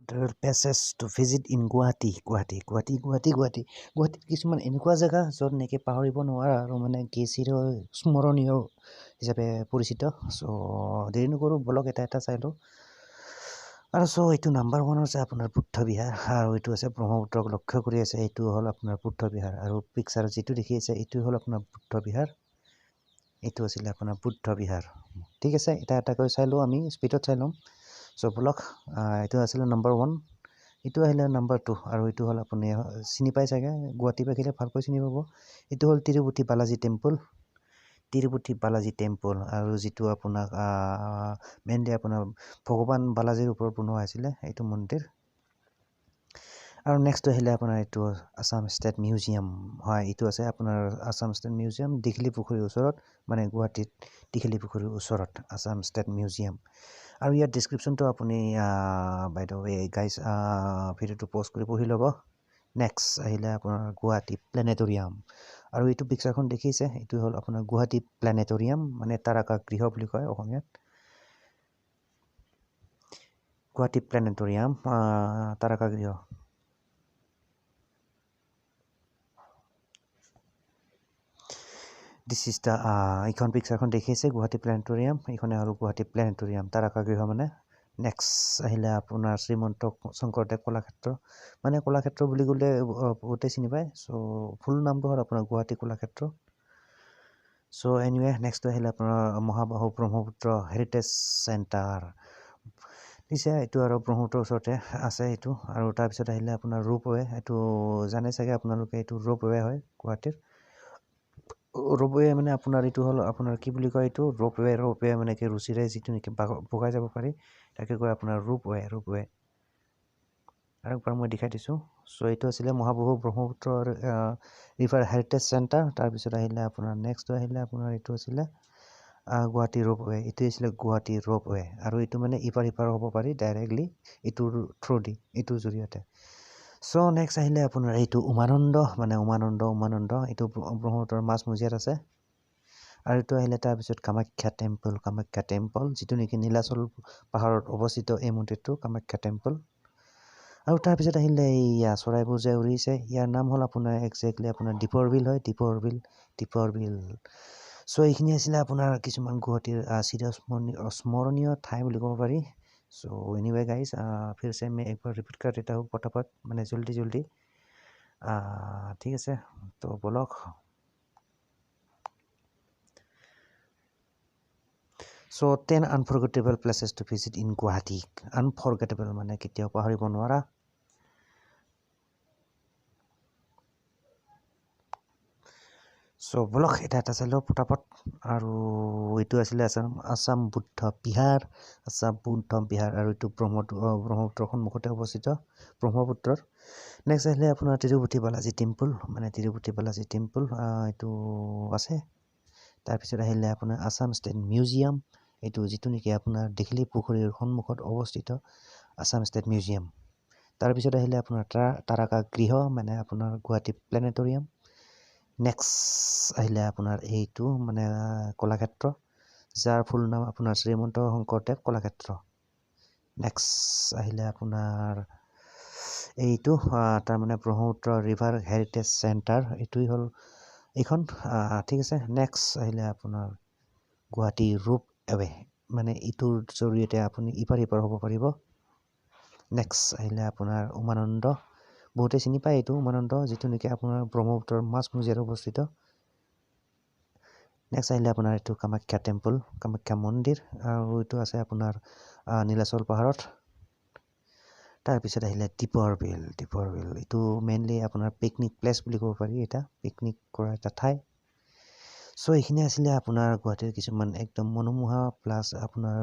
uncomfortable places to visit in গুৱাহাটীত কিছুমান এনেকুৱা জেগা য'ত নেকি পাহৰিব নোৱাৰা আৰু মানে কি স্মৰণীয় হিচাপে পৰিচিত চ' দেৰি নকৰোঁ ব্লগ এটা চাই লওঁ আৰু চ' এইটো নাম্বাৰ 1 আছে আপোনাৰ বুদ্ধ বিহাৰ আৰু এইটো আছে ব্ৰহ্মপুত্ৰক লক্ষ্য কৰি আছে এইটো হ'ল আপোনাৰ বুদ্ধ বিহাৰ আৰু পিকচাৰ যিটো দেখি আছে এইটো হ'ল আপোনাৰ বুদ্ধ বিহাৰ এইটো আছিলে আপোনাৰ বুদ্ধ বিহাৰ ঠিক আছে এটাকৈ চাই লওঁ আমি স্পীডত চাই ল'ম চ' ব্লগ এইটো আছিলে নাম্বাৰ 1 এইটো আহিলে নাম্বাৰ 2 আৰু এইটো হ'ল আপুনি চিনি পাই চাগে গুৱাহাটী বাসীলে ভালকৈ চিনি পাব এইটো হ'ল তিৰুপতি বালাজী টেম্পল আৰু যিটো আপোনাক মেইনলি আপোনাৰ ভগৱান বালাজীৰ ওপৰত বনোৱা হৈছিলে এইটো মন্দিৰ আৰু নেক্সট আহিলে আপোনাৰ এইটো আছাম ষ্টেট মিউজিয়াম হয় এইটো আছে আপোনাৰ আছাম ষ্টেট মিউজিয়াম দীঘলী পুখুৰীৰ ওচৰত মানে গুৱাহাটীত দীঘলী পুখুৰীৰ ওচৰত আছাম ষ্টেট মিউজিয়াম আৰু ইয়াৰ ডেছক্ৰিপশ্যনটো আপুনি বাই দ্য ৱে গাইজ ভিডিঅ'টো প'ষ্ট কৰি পঢ়ি ল'ব নেক্সট আহিলে আপোনাৰ গুৱাহাটী প্লেনেটৰিয়াম আৰু এইটো পিকচাৰখন দেখিছে এইটো হ'ল আপোনাৰ গুৱাহাটী প্লেনেটৰিয়াম মানে তাৰকাগৃহ বুলি কয় অসমীয়াত গুৱাহাটী প্লেনেটৰিয়াম তাৰকাগৃহ দিছ ইজ দ্য এইখন পিকচাৰখন দেখিছে গুৱাহাটী প্লেনেটৰিয়াম এইখনে হ'ল গুৱাহাটী প্লেনেটৰিয়াম তাৰকাগৃহ মানে নেক্সট আহিলে আপোনাৰ শ্ৰীমন্ত শংকৰদেৱ কলাক্ষেত্ৰ মানে কলাক্ষেত্ৰ বুলি ক'লে বহুতেই চিনি পায় চ' ফুল নামটো হ'ল আপোনাৰ গুৱাহাটী কলাক্ষেত্ৰ চ' এনিৱে নেক্সট আহিলে আপোনাৰ মহাবাহু ব্ৰহ্মপুত্ৰ হেৰিটেজ চেণ্টাৰ দিছে এইটো আৰু ব্ৰহ্মপুত্ৰৰ ওচৰতে আছে এইটো আৰু তাৰপিছত আহিলে আপোনাৰ ৰোপৱে এইটো জানে চাগে আপোনালোকে এইটো ৰোপৱে হয় গুৱাহাটীৰ ৰোপৱে মানে আপোনাৰ এইটো হ'ল আপোনাৰ কি বুলি কয় এইটো ৰোপৱে মানে কি ৰুচিৰে যিটো নেকি বগাই যাব পাৰি তাকে কয় আপোনাৰ ৰোপৱে আৰু একবাৰ মই দেখাই দিছোঁ চ' এইটো আছিলে মহাবাহু ব্ৰহ্মপুত্ৰ ৰিভাৰ হেৰিটেজ চেণ্টাৰ তাৰপিছত আহিলে আপোনাৰ নেক্সট আহিলে আপোনাৰ এইটো আছিলে গুৱাহাটী ৰোপৱে এইটো আছিলে গুৱাহাটী ৰোপৱে আৰু এইটো মানে ইপাৰ সিপাৰ হ'ব পাৰি ডাইৰেক্টলি এইটোৰ থ্ৰুদি এইটোৰ জৰিয়তে চ' নেক্সট আহিলে আপোনাৰ এইটো উমানন্দ এইটো ব্ৰহ্মপুত্ৰৰ মাজমজিয়াত আছে আৰু এইটো আহিলে তাৰপিছত কামাখ্যা টেম্পল যিটো নেকি নীলাচল পাহাৰত অৱস্থিত এই মন্দিৰটো কামাখ্যা টেম্পল আৰু তাৰপিছত আহিলে এইয়া চৰাইবোৰ যে উৰিছে ইয়াৰ নাম হ'ল আপোনাৰ একজেক্টলি আপোনাৰ দীপৰ বিল হয় দীপৰ বিল চ' এইখিনি আছিলে আপোনাৰ কিছুমান গুৱাহাটীৰ স্মৰণীয় ঠাই বুলি ক'ব পাৰি চ' এনিৱে গাইজ फिर से मैं एक बार रिपीट कर देता हूँ फटाफट মানে জলদি ঠিক আছে তো বলক চ' 10 unforgettable places to visit in Guwahati unforgettable মানে কেতিয়াও পাহৰিব নোৱাৰা চ' ব্লগ এটা চাই লওঁ ফটাফট আৰু এইটো আছিলে আছাম বুদ্ধ বিহাৰ আৰু এইটো ব্ৰহ্মপুত্ৰৰ সন্মুখতে অৱস্থিত ব্ৰহ্মপুত্ৰৰ নেক্সট আহিলে আপোনাৰ তিৰুপতি বালাজী টেম্পল এইটো আছে তাৰপিছত আহিলে আপোনাৰ আছাম ষ্টেট মিউজিয়াম এইটো যিটো নেকি আপোনাৰ দীঘলী পুখুৰীৰ সন্মুখত অৱস্থিত আছাম ষ্টেট মিউজিয়াম তাৰপিছত আহিলে আপোনাৰ তাৰকাগৃহ মানে আপোনাৰ গুৱাহাটী প্লেনেটৰিয়াম নেক্সট আহিলে আপোনাৰ এইটো মানে কলাক্ষেত্ৰ যাৰ ফুল নাম আপোনাৰ শ্ৰীমন্ত শংকৰদেৱ কলাক্ষেত্ৰ নেক্সট আহিলে আপোনাৰ এইটো তাৰমানে ব্ৰহ্মপুত্ৰ ৰিভাৰ হেৰিটেজ চেণ্টাৰ এইটোৱেই হ'ল এইখন ঠিক আছে নেক্সট আহিলে আপোনাৰ গুৱাহাটী ৰোপৱে মানে এইটোৰ জৰিয়তে আপুনি ইপাৰ সিপাৰ হ'ব পাৰিব নেক্সট আহিলে আপোনাৰ উমানন্দ বহুতে চিনি পায় এইটো উমানন্দ যিটো নেকি আপোনাৰ ব্ৰহ্মপুত্ৰৰ মাজমজিয়াত অৱস্থিত নেক্সট আহিলে আপোনাৰ এইটো কামাখ্যা মন্দিৰ আৰু এইটো আছে আপোনাৰ নীলাচল পাহাৰত তাৰপিছত আহিলে দীপৰ বিল এইটো মেইনলি আপোনাৰ পিকনিক প্লেচ বুলি ক'ব পাৰি এটা পিকনিক কৰা এটা ঠাই চ' এইখিনি আছিলে আপোনাৰ গুৱাহাটীৰ কিছুমান একদম মনোমোহা প্লাছ আপোনাৰ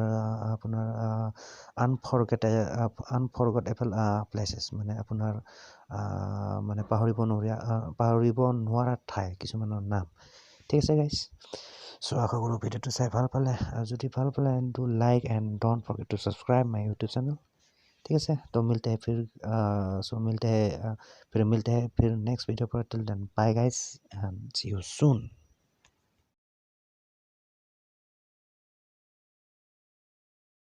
আনফৰগেটেবল প্লেচেছ মানে আপোনাৰ মানে পাহৰিব নোৱাৰা ঠাই কিছুমানৰ নাম ঠিক আছে গাইজ চ' আশা কৰোঁ ভিডিঅ'টো চাই ভাল পালে আৰু যদি ভাল পালে do like and don't forget to subscribe my YouTube channel ठीक है तो मिलते हैं फिर नेक्स्ट वीडियो पर till then bye guys and see you soon